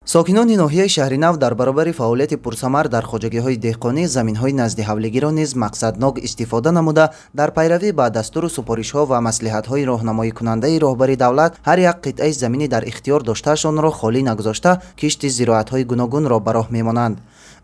сокинони ноҳияи шаҳри нав дар баробари фаъолияти пурсамар дар хоҷагиҳои деҳқонӣ заминҳои назди ҳавлигиро низ мақсаднок истифода намуда дар пайравӣ ба дастуру супоришҳо ва маслиҳатҳои роҳнамоикунандаи роҳбари давлат ҳар як қитъаи замини дар ихтиёр доштаашонро холӣ нагузошта кишти зироатҳои гуногунро ба роҳ мемонанд.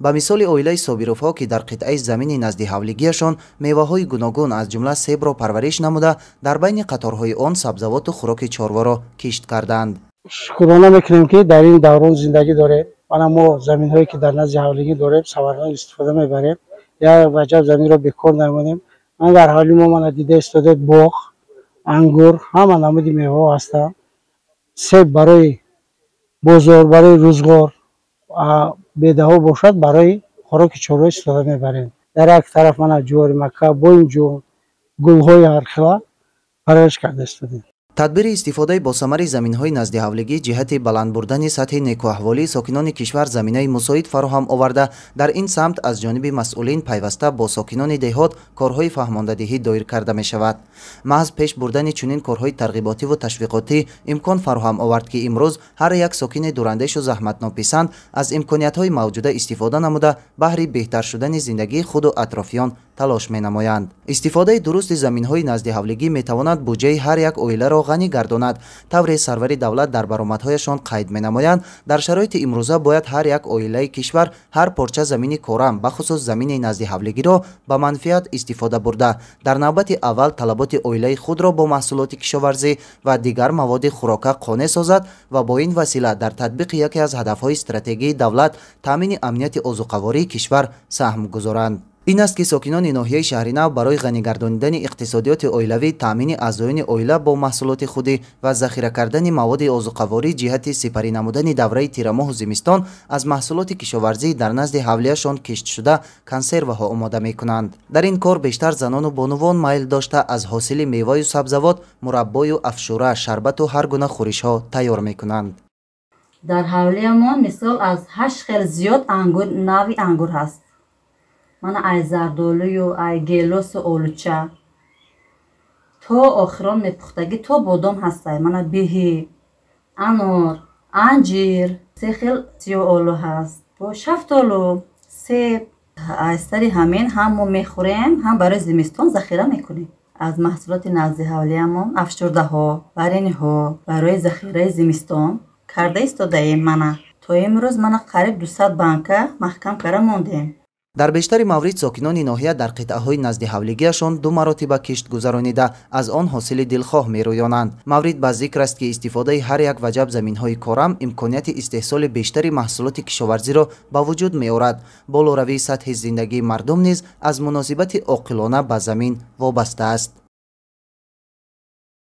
ба мисоли оилаи Собировҳо ки дар қитъаи замини назди ҳавлигиашон меваҳои гуногун аз ҷумла себро парвариш намуда дар байни қаторҳои он сабзавоту хӯроки чорворо кишт карданд. шукрона мекунем ки дар ин даврон зиндагӣ дорем. Мана мо заминҳое ки дар назди ҳавлигӣ дорем саварҳои истифода мебарем. Як ваҷаб заминро бекор намонем. Ман дар ҳавлӣ мо мана дида истоде боғ, ангур, ҳама намуди меваҳо ҳастанд. Себ барои бозор, барои рӯзгор, бедаҳо бошад барои хӯроки чорва истифода мебарем. Дар як тараф мана ҷувори макка, боинҷон, гулҳои ҳархила парвариш карда истодем. тадбири истифодаи босамари заминҳои назди ҳавлигӣ ҷиҳати баланд бурдани сатҳи некуаҳволии сокинони кишвар заминаи мусоид фароҳам оварда, дар ин самт аз ҷониби масъулин пайваста бо сокинони деҳот корҳои фаҳмондадиҳӣ доир карда мешавад. маҳз пеш бурдани чунин корҳои тарғиботиву ташвиқотӣ имкон фароҳам овард ки имрӯз ҳар як сокини дурандешу заҳматнописанд аз имкониятҳои мавҷуда истифода намуда баҳри беҳтар шудани зиндагии худу атрофиён талош менамоянд. истифодаи дурусти заминҳои назди ҳавлигӣ метавонад буҷаи ҳар як оиларо ғанӣ гардонад. тавре сарвари давлат дар баромадҳояшон қайд менамоянд, дар шароити имрӯза бояд ҳар як оилаи кишвар ҳар порча замини корам бахусус замини назди ҳавлигиро ба манфиат истифода бурда, дар навбати аввал талаботи оилаи худро бо маҳсулоти кишоварзӣ ва дигар маводи хӯрока қонеъ созад ва бо ин васила дар татбиқи яке аз ҳадафҳои стратегии давлат таъмини амнияти озуқавории кишвар саҳм гузоранд. ин аст ки сокинони ноҳияи шаҳри нав барои ғанӣ гардонидани иқтисодиёти оилавӣ, таъмини аъзоёни оила бо маҳсулоти худӣ ва захира кардани маводи озуқаворӣ ҷиҳати сипарӣ намудани давраи тирамоҳу зимистон аз маҳсулоти кишоварзӣ дар назди ҳавлияшон киштшуда консерваҳо омода мекунанд. дар ин кор бештар занону бонувон майл дошта аз ҳосили меваю сабзавот, мураббою афшура, шарбату ҳар гуна хӯришҳо тайёр мекунанд. дар ҳавлиямон мисол аз 8 хел зиёд нави ангур ҳаст. мана ай зардолую, ай гелосу олуча то охирон мепухтагӣ то бодом ҳастай. мана биҳӣ, анор, анҷир, 3 хел сиёҳ олу ҳаст, бо шафтолу, себ. аз сари ҳамин ҳам мо мехӯрем, ҳам барои зимистон захира мекунем. аз маҳсулоти назди ҳавлиямон афшурдаҳо, варениҳо барои захираи зимистон карда истодаем. мана то имрӯз мана қариб 200 банка маҳкам карда мондем. дар бештари маврид сокинони ноҳия дар қитъаҳои назди ҳавлигиашон ду маротиба кишт гузаронида аз он ҳосили дилхоҳ мерӯёнанд. маврид ба зикр аст ки истифодаи ҳар як ваҷаб заминҳои корам имконияти истеҳсоли бештари маҳсулоти кишоварзиро ба вуҷуд меорад. болоравии сатҳи зиндагии мардум низ аз муносибати оқилона ба замин вобаста аст.